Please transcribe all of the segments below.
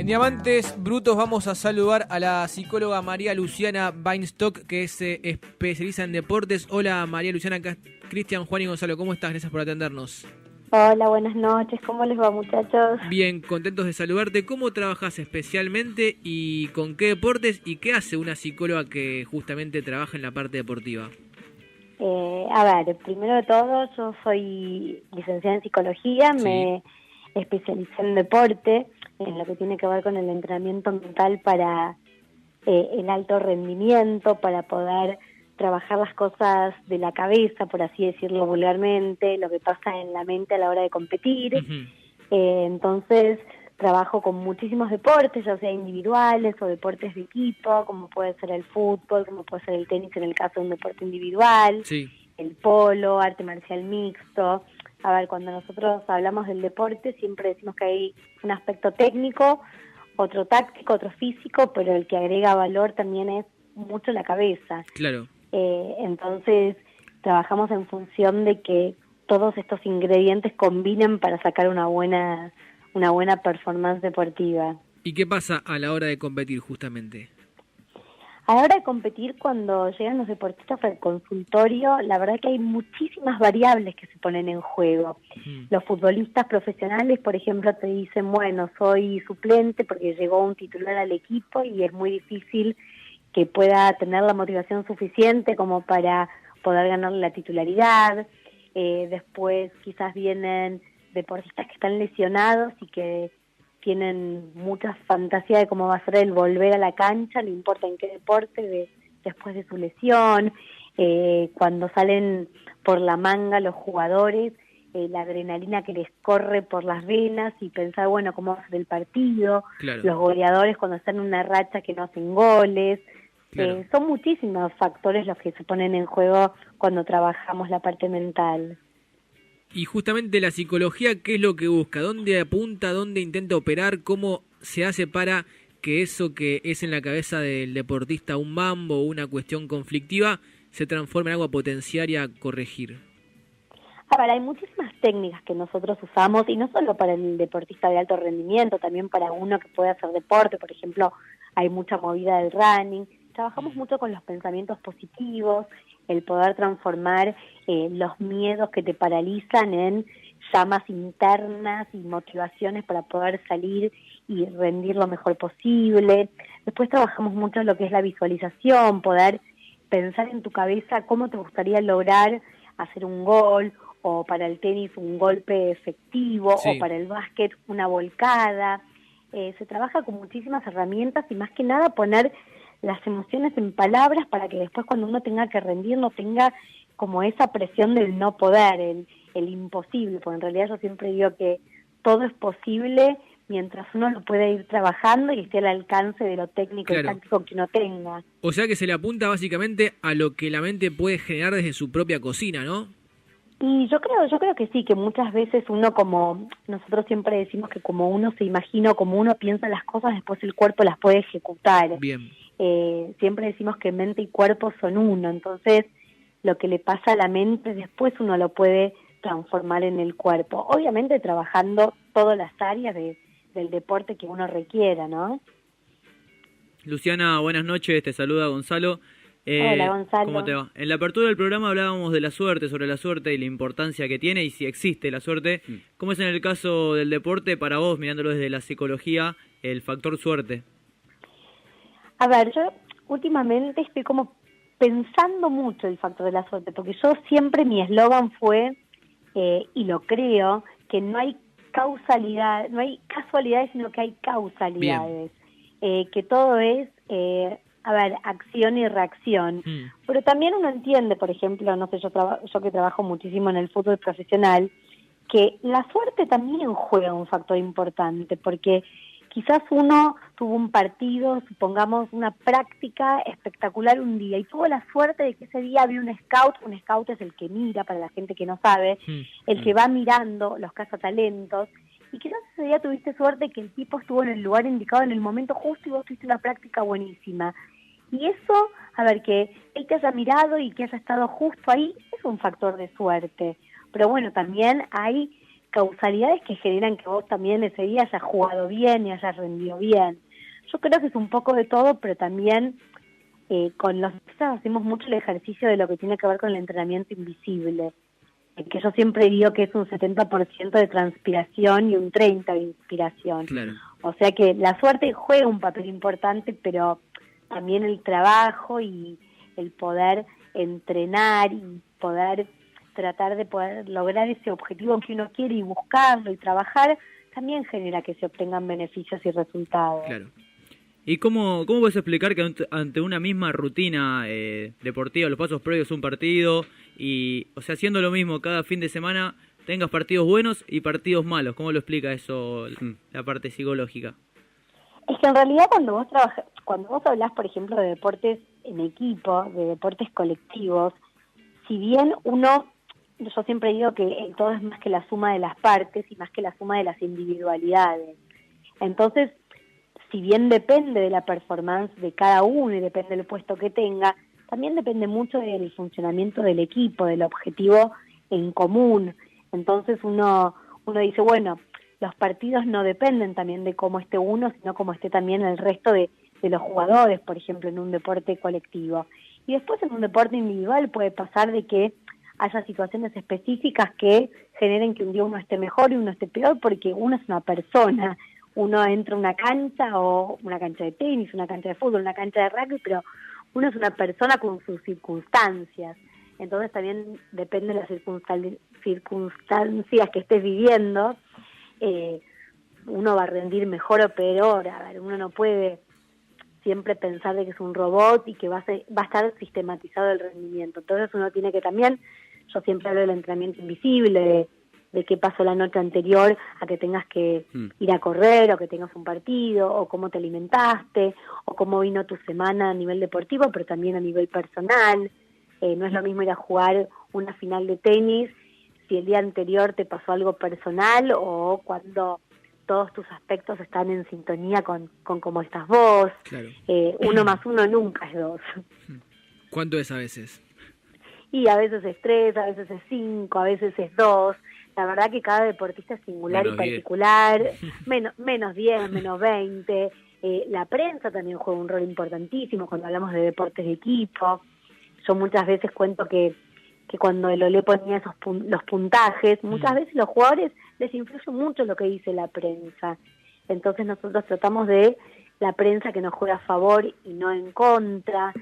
En Diamantes Brutos vamos a saludar a la psicóloga María Luciana Weinstock, que se especializa en deportes. Hola María Luciana, acá Cristian, Juan y Gonzalo, ¿cómo estás? Gracias por atendernos. Hola, buenas noches, ¿cómo les va, muchachos? Bien, contentos de saludarte. ¿Cómo trabajas especialmente y con qué deportes y qué hace una psicóloga que justamente trabaja en la parte deportiva? Primero de todo, yo soy licenciada en psicología, Sí. Me especialicé en deporte, en lo que tiene que ver con el entrenamiento mental para el alto rendimiento, para poder trabajar las cosas de la cabeza, por así decirlo vulgarmente, lo que pasa en la mente a la hora de competir. Uh-huh. Entonces, trabajo con muchísimos deportes, ya sea individuales o deportes de equipo, como puede ser el fútbol, como puede ser el tenis en el caso de un deporte individual, Sí. el polo, arte marcial mixto. Cuando nosotros hablamos del deporte siempre decimos que hay un aspecto técnico, otro táctico, otro físico, pero el que agrega valor también es mucho la cabeza. Claro. Entonces trabajamos en función de que todos estos ingredientes combinen para sacar una buena performance deportiva. ¿Y qué pasa a la hora de competir justamente? A la hora de competir, cuando llegan los deportistas al consultorio, la verdad que hay muchísimas variables que se ponen en juego. Los futbolistas profesionales, por ejemplo, te dicen, bueno, soy suplente porque llegó un titular al equipo y es muy difícil que pueda tener la motivación suficiente como para poder ganar la titularidad. Después quizás vienen deportistas que están lesionados y que tienen mucha fantasía de cómo va a ser el volver a la cancha, no importa en qué deporte, después de su lesión. Cuando salen por la manga los jugadores, la adrenalina que les corre por las venas y pensar, bueno, cómo va a ser el partido. Claro. Los goleadores cuando están en una racha que no hacen goles. Claro. Son muchísimos factores los que se ponen en juego cuando trabajamos la parte mental. Y justamente la psicología, ¿qué es lo que busca? ¿Dónde apunta? ¿Dónde intenta operar? ¿Cómo se hace para que eso que es en la cabeza del deportista un mambo o una cuestión conflictiva se transforme en algo a potenciar y a corregir? Hay muchísimas técnicas que nosotros usamos, y no solo para el deportista de alto rendimiento, también para uno que puede hacer deporte. Por ejemplo, hay mucha movida del running. Trabajamos mucho con los pensamientos positivos, el poder transformar los miedos que te paralizan en llamas internas y motivaciones para poder salir y rendir lo mejor posible. Después trabajamos mucho en lo que es la visualización, poder pensar en tu cabeza cómo te gustaría lograr hacer un gol, o para el tenis un golpe efectivo, Sí. o para el básquet una volcada. Se trabaja con muchísimas herramientas y más que nada poner las emociones en palabras para que después cuando uno tenga que rendir no tenga como esa presión del no poder, el imposible, porque en realidad yo siempre digo que todo es posible mientras uno lo pueda ir trabajando y esté al alcance de lo técnico Claro. y táctico que uno tenga. O sea que se le apunta básicamente a lo que la mente puede generar desde su propia cocina, ¿no? Y yo creo que sí, que muchas veces uno, como nosotros siempre decimos que como uno se imagina, como uno piensa las cosas, después el cuerpo las puede ejecutar. Bien. Siempre decimos que mente y cuerpo son uno, entonces lo que le pasa a la mente después uno lo puede transformar en el cuerpo. Obviamente trabajando todas las áreas del deporte que uno requiera, ¿no? Luciana, buenas noches, te saluda Gonzalo. Hola, Gonzalo. ¿Cómo te va? En la apertura del programa hablábamos de la suerte, sobre la suerte y la importancia que tiene y si existe la suerte. ¿Cómo es en el caso del deporte para vos, mirándolo desde la psicología, el factor suerte? Yo últimamente estoy como pensando mucho el factor de la suerte, porque yo siempre mi eslogan fue, y lo creo, que no hay causalidad, no hay casualidades, sino que hay causalidades. Que todo es, acción y reacción. Pero también uno entiende, por ejemplo, no sé, yo que trabajo muchísimo en el fútbol profesional, que la suerte también juega un factor importante, porque quizás uno tuvo un partido, supongamos una práctica espectacular un día, y tuvo la suerte de que ese día había un scout es el que mira, para la gente que no sabe, el que va mirando los cazatalentos, y quizás ese día tuviste suerte que el tipo estuvo en el lugar indicado en el momento justo y vos tuviste una práctica buenísima. Y eso, que él te haya mirado y que haya estado justo ahí, es un factor de suerte. Pero bueno, también hay causalidades que generan que vos también ese día hayas jugado bien y hayas rendido bien. Yo creo que es un poco de todo, pero también con los deportistas hacemos mucho el ejercicio de lo que tiene que ver con el entrenamiento invisible, que yo siempre digo que es un 70% de transpiración y un 30% de inspiración. Claro. O sea que la suerte juega un papel importante, pero también el trabajo y el poder entrenar y poder tratar de poder lograr ese objetivo que uno quiere y buscarlo y trabajar, también genera que se obtengan beneficios y resultados. Claro. ¿Y cómo puedes explicar que ante una misma rutina deportiva, los pasos previos a un partido, y, o sea, haciendo lo mismo cada fin de semana, tengas partidos buenos y partidos malos? ¿Cómo lo explica eso la parte psicológica? Es que en realidad cuando vos hablás, por ejemplo, de deportes en equipo, de deportes colectivos, si bien yo siempre digo que todo es más que la suma de las partes y más que la suma de las individualidades. Entonces, si bien depende de la performance de cada uno y depende del puesto que tenga, también depende mucho del funcionamiento del equipo, del objetivo en común. Entonces uno dice, bueno, los partidos no dependen también de cómo esté uno, sino cómo esté también el resto de los jugadores, por ejemplo, en un deporte colectivo. Y después en un deporte individual puede pasar de que haya situaciones específicas que generen que un día uno esté mejor y uno esté peor, porque uno es una persona. Uno entra a una cancha, o una cancha de tenis, una cancha de fútbol, una cancha de rugby, pero uno es una persona con sus circunstancias. Entonces también depende de las circunstancias que estés viviendo, uno va a rendir mejor o peor. A ver, uno no puede siempre pensar de que es un robot y que va a estar sistematizado el rendimiento. Entonces uno tiene que también, yo siempre hablo del entrenamiento invisible, de qué pasó la noche anterior a que tengas que ir a correr, o que tengas un partido, o cómo te alimentaste, o cómo vino tu semana a nivel deportivo, pero también a nivel personal. No es lo mismo ir a jugar una final de tenis si el día anterior te pasó algo personal, o cuando todos tus aspectos están en sintonía con cómo estás vos. Claro. 1 más 1 nunca es 2. ¿Cuánto es a veces? Y a veces es 3, a veces es 5, a veces es 2. La verdad que cada deportista es singular menos y particular, menos 10, menos 20. La prensa también juega un rol importantísimo cuando hablamos de deportes de equipo. Yo muchas veces cuento que cuando el Olé ponía los puntajes, muchas veces los jugadores les influye mucho lo que dice la prensa. Entonces nosotros tratamos de la prensa que nos juega a favor y no en contra.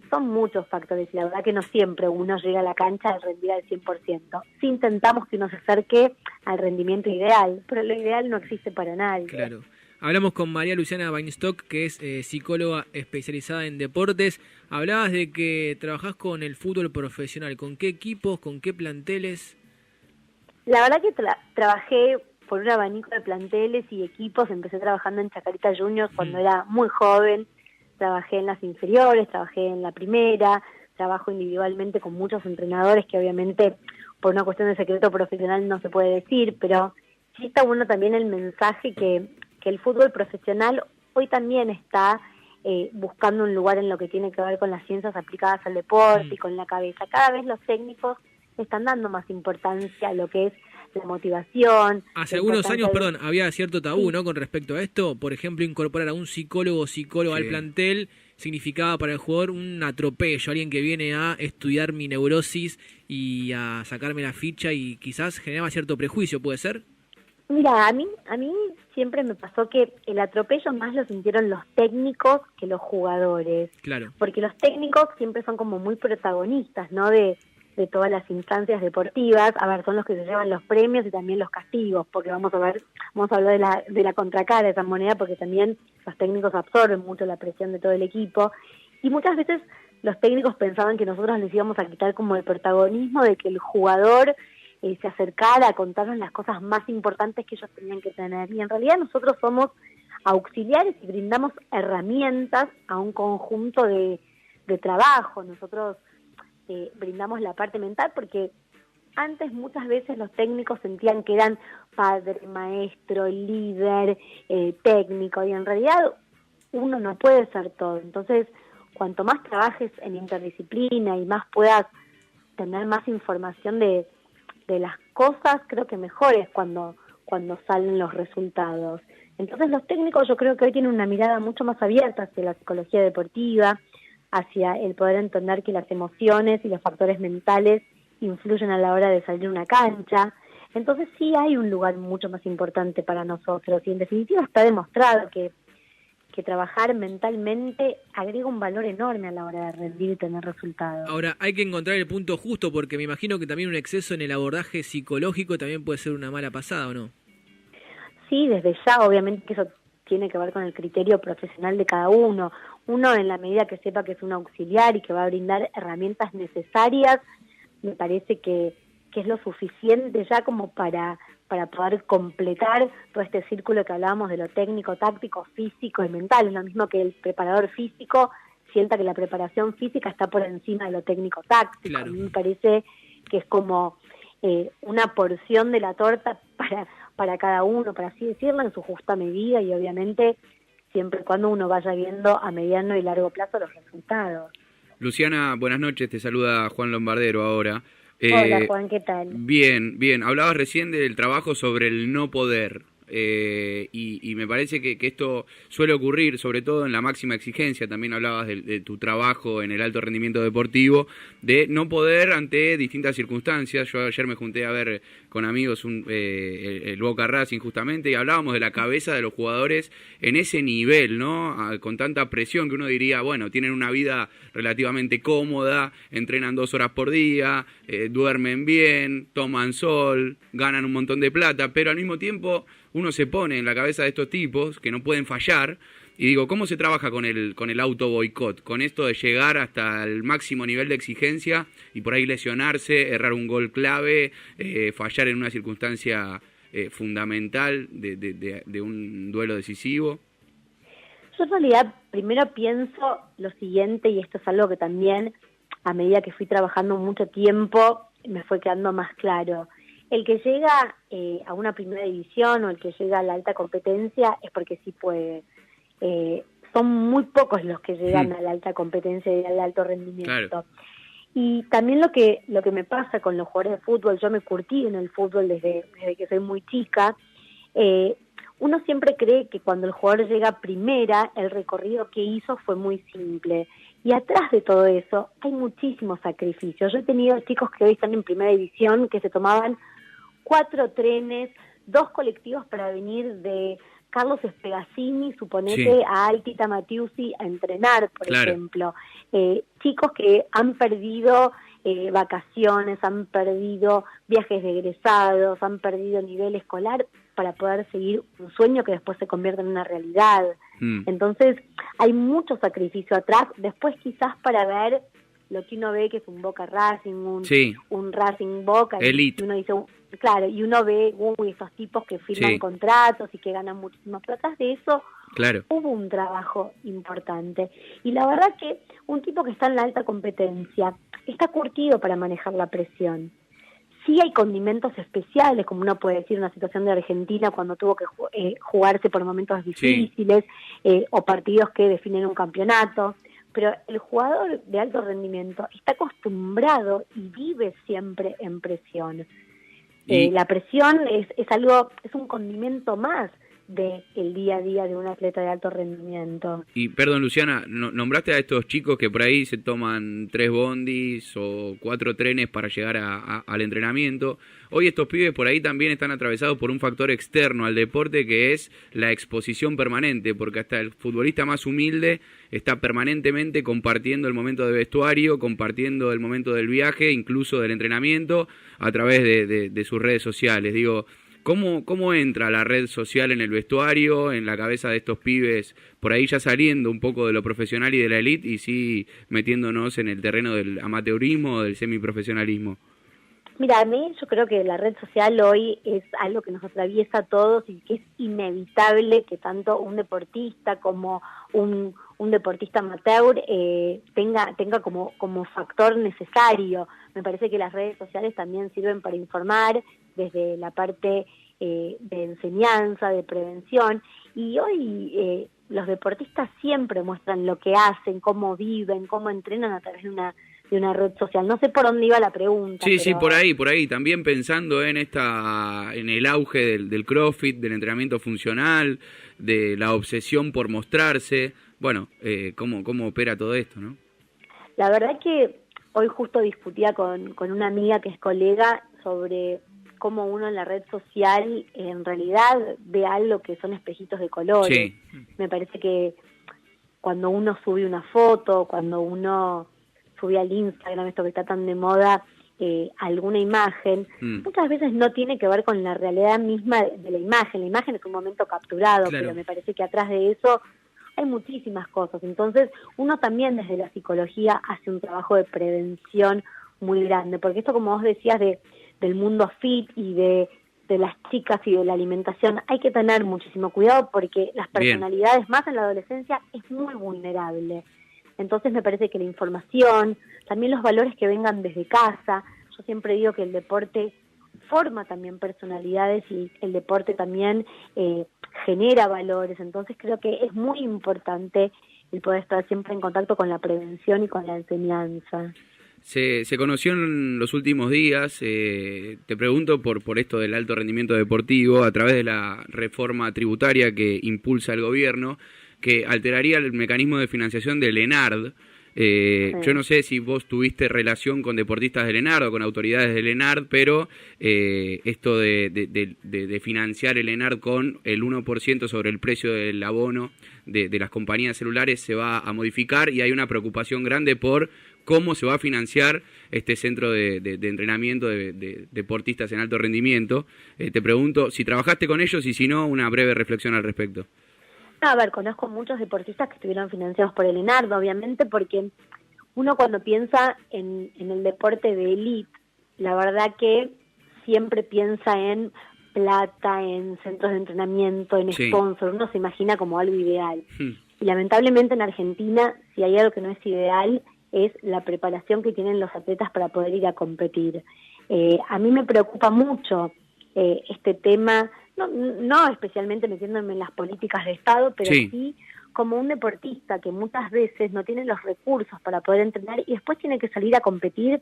Son muchos factores y la verdad que no siempre uno llega a la cancha a rendir al 100%. Sí intentamos que uno se acerque al rendimiento ideal, pero lo ideal no existe para nadie. Claro. Hablamos con María Luciana Weinstock, que es psicóloga especializada en deportes. Hablabas de que trabajás con el fútbol profesional. ¿Con qué equipos, con qué planteles? La verdad que trabajé por un abanico de planteles y equipos. Empecé trabajando en Chacarita Juniors cuando era muy joven. Trabajé en las inferiores, trabajé en la primera, trabajo individualmente con muchos entrenadores que obviamente por una cuestión de secreto profesional no se puede decir, pero sí está bueno también el mensaje que el fútbol profesional hoy también está buscando un lugar en lo que tiene que ver con las ciencias aplicadas al deporte y con la cabeza. Cada vez los técnicos están dando más importancia a lo que es la motivación. Hace algunos años, había cierto tabú, ¿no? Con respecto a esto. Por ejemplo, incorporar a un psicólogo al plantel significaba para el jugador un atropello, alguien que viene a estudiar mi neurosis y a sacarme la ficha, y quizás generaba cierto prejuicio, ¿puede ser? Mira, a mí siempre me pasó que el atropello más lo sintieron los técnicos que los jugadores. Claro. Porque los técnicos siempre son como muy protagonistas, ¿no? De todas las instancias deportivas. A ver, son los que se llevan los premios y también los castigos, porque vamos a hablar de la contracara de esa moneda, porque también los técnicos absorben mucho la presión de todo el equipo. Y muchas veces los técnicos pensaban que nosotros les íbamos a quitar como el protagonismo de que el jugador se acercara a contarnos las cosas más importantes que ellos tenían que tener. Y en realidad nosotros somos auxiliares y brindamos herramientas a un conjunto de trabajo. Nosotros brindamos la parte mental, porque antes muchas veces los técnicos sentían que eran padre, maestro, líder, técnico, y en realidad uno no puede ser todo. Entonces, cuanto más trabajes en interdisciplina y más puedas tener más información de de las cosas, creo que mejores cuando salen los resultados. Entonces los técnicos yo creo que hoy tienen una mirada mucho más abierta hacia la psicología deportiva, hacia el poder entender que las emociones y los factores mentales influyen a la hora de salir a una cancha. Entonces sí hay un lugar mucho más importante para nosotros, y en definitiva está demostrado que trabajar mentalmente agrega un valor enorme a la hora de rendir y tener resultados. Ahora, hay que encontrar el punto justo, porque me imagino que también un exceso en el abordaje psicológico también puede ser una mala pasada, ¿o no? Sí, desde ya, obviamente que eso tiene que ver con el criterio profesional de cada uno. Uno, en la medida que sepa que es un auxiliar y que va a brindar herramientas necesarias, me parece que es lo suficiente ya como para poder completar todo este círculo que hablábamos de lo técnico, táctico, físico y mental. Es lo mismo que el preparador físico sienta que la preparación física está por encima de lo técnico-táctico. Claro. A mí me parece que es como una porción de la torta para cada uno, para así decirlo, en su justa medida, y obviamente siempre y cuando uno vaya viendo a mediano y largo plazo los resultados. Luciana, buenas noches, te saluda Juan Lombardero ahora. Hola Juan, ¿qué tal? Bien, bien. Hablabas recién del trabajo sobre el no poder. Y me parece que esto suele ocurrir, sobre todo en la máxima exigencia. También hablabas de tu trabajo en el alto rendimiento deportivo, de no poder ante distintas circunstancias. Yo ayer me junté a ver con amigos el Boca Racing justamente, y hablábamos de la cabeza de los jugadores en ese nivel, ¿no? Con tanta presión que uno diría, bueno, tienen una vida relativamente cómoda, entrenan 2 horas por día, duermen bien, toman sol, ganan un montón de plata, pero al mismo tiempo uno se pone en la cabeza de estos tipos que no pueden fallar, y digo, ¿cómo se trabaja con el auto boicot? Con esto de llegar hasta el máximo nivel de exigencia y por ahí lesionarse, errar un gol clave, fallar en una circunstancia fundamental de un duelo decisivo. Yo en realidad primero pienso lo siguiente, y esto es algo que también a medida que fui trabajando mucho tiempo me fue quedando más claro. El que llega a una primera división o el que llega a la alta competencia es porque sí puede. Son muy pocos los que llegan a la alta competencia y al alto rendimiento. Claro. Y también lo que me pasa con los jugadores de fútbol, yo me curtí en el fútbol desde que soy muy chica. Uno siempre cree que cuando el jugador llega a primera, el recorrido que hizo fue muy simple. Y atrás de todo eso hay muchísimos sacrificios. Yo he tenido chicos que hoy están en primera división que se tomaban 4 trenes, 2 colectivos para venir de Carlos Espegazzini, suponete, a Altita Matiusi a entrenar, por ejemplo. Chicos que han perdido vacaciones, han perdido viajes de egresados, han perdido nivel escolar para poder seguir un sueño que después se convierte en una realidad. Entonces hay mucho sacrificio atrás, después quizás para ver lo que uno ve que es un Boca Racing, un Racing Boca, Elite. y uno dice, claro, y uno ve esos tipos que firman contratos y que ganan muchísimo, pero atrás de eso hubo un trabajo importante. Y la verdad que un tipo que está en la alta competencia está curtido para manejar la presión. Sí hay condimentos especiales, como uno puede decir, una situación de Argentina cuando tuvo que jugarse por momentos difíciles, o partidos que definen un campeonato, pero el jugador de alto rendimiento está acostumbrado y vive siempre en presión. La presión es un condimento más del día a día de un atleta de alto rendimiento. Y perdón, Luciana, nombraste a estos chicos que por ahí se toman 3 bondis o 4 trenes para llegar al entrenamiento. Hoy estos pibes por ahí también están atravesados por un factor externo al deporte, que es la exposición permanente, porque hasta el futbolista más humilde está permanentemente compartiendo el momento de vestuario, compartiendo el momento del viaje, incluso del entrenamiento, a través de sus redes sociales. Digo, ¿cómo entra la red social en el vestuario, en la cabeza de estos pibes, por ahí ya saliendo un poco de lo profesional y de la elite, y sí metiéndonos en el terreno del amateurismo o del semiprofesionalismo? Mira, a mí yo creo que la red social hoy es algo que nos atraviesa a todos y que es inevitable que tanto un deportista como un deportista amateur tenga como factor necesario. Me parece que las redes sociales también sirven para informar desde la parte de enseñanza, de prevención, y hoy los deportistas siempre muestran lo que hacen, cómo viven, cómo entrenan a través de una red social. No sé por dónde iba la pregunta. Sí, pero... sí, por ahí. También pensando en en el auge del CrossFit, del entrenamiento funcional, de la obsesión por mostrarse. Bueno, cómo opera todo esto, ¿no? La verdad que hoy justo discutía con una amiga que es colega sobre cómo uno en la red social en realidad ve algo que son espejitos de colores. Sí. Me parece que cuando uno sube una foto, cuando uno sube al Instagram, esto que está tan de moda, alguna imagen, muchas veces no tiene que ver con la realidad misma de la imagen. La imagen es un momento capturado, Claro. pero me parece que atrás de eso hay muchísimas cosas. Entonces, uno también desde la psicología hace un trabajo de prevención muy grande, porque esto, como vos decías, del mundo fit y de las chicas y de la alimentación, hay que tener muchísimo cuidado porque las personalidades, más en la adolescencia, es muy vulnerable. Entonces me parece que la información, también los valores que vengan desde casa, yo siempre digo que el deporte forma también personalidades y el deporte también genera valores, entonces creo que es muy importante el poder estar siempre en contacto con la prevención y con la enseñanza. Se conoció en los últimos días, te pregunto por esto del alto rendimiento deportivo, a través de la reforma tributaria que impulsa el gobierno, que alteraría el mecanismo de financiación del ENARD. Sí. Yo no sé si vos tuviste relación con deportistas del ENARD o con autoridades del ENARD, pero esto de financiar el ENARD con el 1% sobre el precio del abono de las compañías celulares se va a modificar y hay una preocupación grande por cómo se va a financiar este centro de entrenamiento de deportistas en alto rendimiento. Te pregunto si trabajaste con ellos y si no, una breve reflexión al respecto. A ver, conozco muchos deportistas que estuvieron financiados por el ENARD, obviamente, porque uno cuando piensa en el deporte de élite, la verdad que siempre piensa en plata, en centros de entrenamiento, en sponsor, uno se imagina como algo ideal. Y lamentablemente en Argentina, si hay algo que no es ideal, es la preparación que tienen los atletas para poder ir a competir. A mí me preocupa mucho este tema, no especialmente metiéndome en las políticas de Estado, pero sí como un deportista que muchas veces no tiene los recursos para poder entrenar y después tiene que salir a competir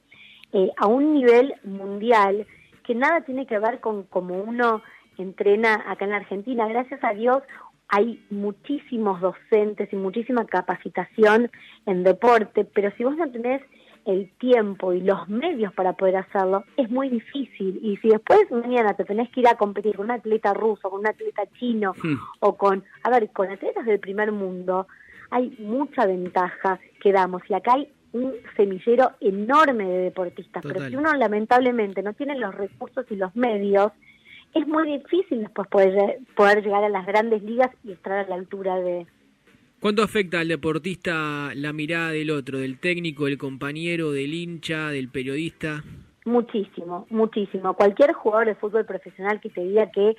a un nivel mundial que nada tiene que ver con cómo uno entrena acá en la Argentina. Gracias a Dios hay muchísimos docentes y muchísima capacitación en deporte, pero si vos no tenés el tiempo y los medios para poder hacerlo, es muy difícil. Y si después mañana te tenés que ir a competir con un atleta ruso, con un atleta chino, o con atletas del primer mundo, hay mucha ventaja que damos. Y acá hay un semillero enorme de deportistas. Total. Pero si uno lamentablemente no tiene los recursos y los medios, es muy difícil después poder llegar a las grandes ligas y estar a la altura de... ¿Cuánto afecta al deportista la mirada del otro, del técnico, del compañero, del hincha, del periodista? Muchísimo, muchísimo. Cualquier jugador de fútbol profesional que te diga que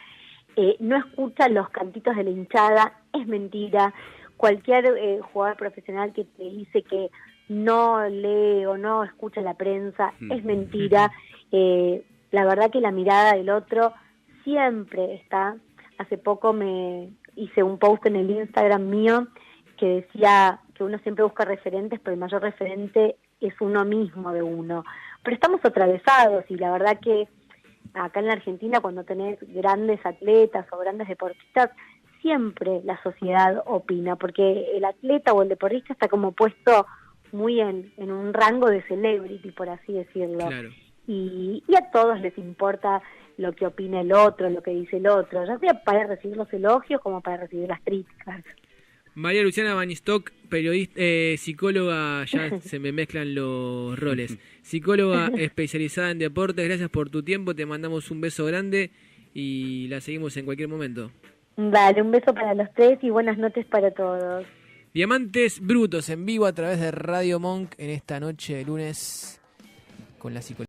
no escucha los cantitos de la hinchada es mentira. Cualquier jugador profesional que te dice que no lee o no escucha la prensa es mentira. La verdad que la mirada del otro siempre está. Hace poco me hice un post en el Instagram mío que decía que uno siempre busca referentes, pero el mayor referente es uno mismo de uno. Pero estamos atravesados y la verdad que acá en la Argentina cuando tenés grandes atletas o grandes deportistas, siempre la sociedad opina, porque el atleta o el deportista está como puesto muy en un rango de celebrity, por así decirlo. Claro. Y a todos les importa lo que opina el otro, lo que dice el otro, ya sea para recibir los elogios como para recibir las críticas. María Luciana Banistock, periodista, psicóloga, ya se me mezclan los roles, psicóloga especializada en deportes, gracias por tu tiempo, te mandamos un beso grande y la seguimos en cualquier momento. Dale, un beso para los tres y buenas noches para todos. Diamantes Brutos en vivo a través de Radio Monk en esta noche de lunes con la psicóloga.